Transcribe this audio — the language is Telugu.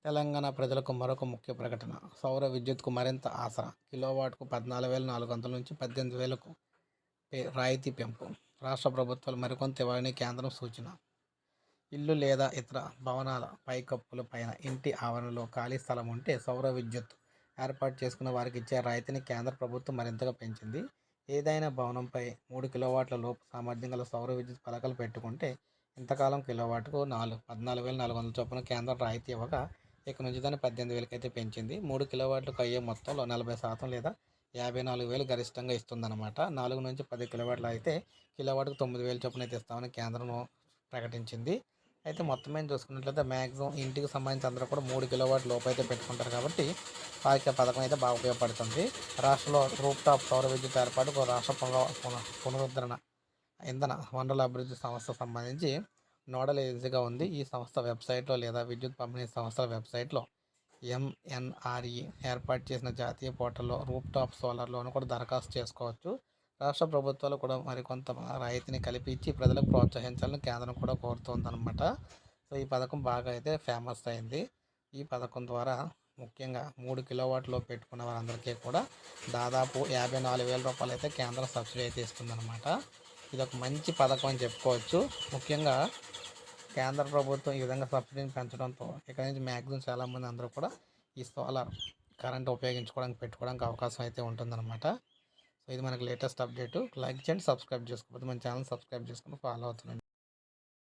తెలంగాణ ప్రజలకు మరొక ముఖ్య ప్రకటన. సౌర విద్యుత్కు మరింత ఆసరా. కిలోవాట్కు 14,400 నుంచి 18,000కు రాయితీ పెంపు. రాష్ట్ర ప్రభుత్వాలు మరికొంత ఇవ్వాలని కేంద్రం సూచన. ఇల్లు లేదా ఇతర భవనాల పైకప్పుల పైన ఇంటి ఆవరణలో ఖాళీ స్థలం ఉంటే సౌర విద్యుత్ ఏర్పాటు చేసుకున్న వారికి ఇచ్చే రాయితీని కేంద్ర ప్రభుత్వం మరింతగా పెంచింది. ఏదైనా భవనంపై 3 కిలోవాట్ల లోపు సామర్థ్యం గల సౌర విద్యుత్ పలకలు పెట్టుకుంటే ఇంతకాలం కిలోవాట్కు 14,400 చొప్పున కేంద్రం రాయితీ ఇవ్వగా ఇక నుంచి దాన్ని 18,000కి అయితే పెంచింది. 3 కిలోవాట్లకు అయ్యే మొత్తంలో 40% లేదా 54,000 గరిష్టంగా ఇస్తుందన్నమాట. 4 నుంచి 10 కిలోవాట్లు అయితే కిలోవాట్కు 9,000 చొప్పున అయితే ఇస్తామని కేంద్రం ప్రకటించింది. అయితే మొత్తం మీద చూసుకున్నట్లయితే మ్యాక్సిమం ఇంటికి సంబంధించి అందరూ కూడా 3 కిలోవాట్ లోపు అయితే పెట్టుకుంటారు కాబట్టి వారికి ఆ పథకం అయితే బాగా ఉపయోగపడుతుంది. రాష్ట్రంలో రూఫ్ టాప్ సౌర విద్యుత్ ఏర్పాటుకు రాష్ట్ర పునరుద్ధరణ ఇంధన వనరుల అభివృద్ధి సంస్థ సంబంధించి నోడల్ ఏజెన్సీగా ఉంది. ఈ సంస్థ వెబ్సైట్లో లేదా విద్యుత్ పంపిణీ సంస్థల వెబ్సైట్లో ఎంఎన్ఆర్ఈ ఏర్పాటు చేసిన జాతీయ పోర్టల్లో రూఫ్ టాప్ సోలార్ లోన్ కూడా దరఖాస్తు చేసుకోవచ్చు. రాష్ట్ర ప్రభుత్వాలు కూడా మరికొంత రాయితీని కల్పించి ప్రజలకు ప్రోత్సహించాలని కేంద్రం కూడా కోరుతుందన్నమాట. సో ఈ పథకం బాగా అయితే ఫేమస్ అయింది. ఈ పథకం ద్వారా ముఖ్యంగా 3 కిలోవాట్లో పెట్టుకున్న వారందరికీ కూడా దాదాపు 54,000 రూపాయలు అయితే కేంద్రం సబ్సిడీ అయితే ఇస్తుందన్నమాట. ఇది ఒక మంచి పథకం అని చెప్పుకోవచ్చు. ముఖ్యంగా కేంద్ర ప్రభుత్వం ఈ విధంగా సబ్సిడీని పెంచడంతో ఇక్కడ నుంచి మ్యాక్సిమం చాలామంది అందరూ కూడా ఈ సోలార్ కరెంట్ ఉపయోగించుకోవడానికి పెట్టుకోవడానికి అవకాశం అయితే ఉంటుందన్నమాట. సో ఇది మనకి లేటెస్ట్ అప్డేట్. లైక్ చేయండి, సబ్స్క్రైబ్ చేసుకోకపోతే మన ఛానల్ సబ్స్క్రైబ్ చేసుకుని ఫాలో అవుతున్నాను.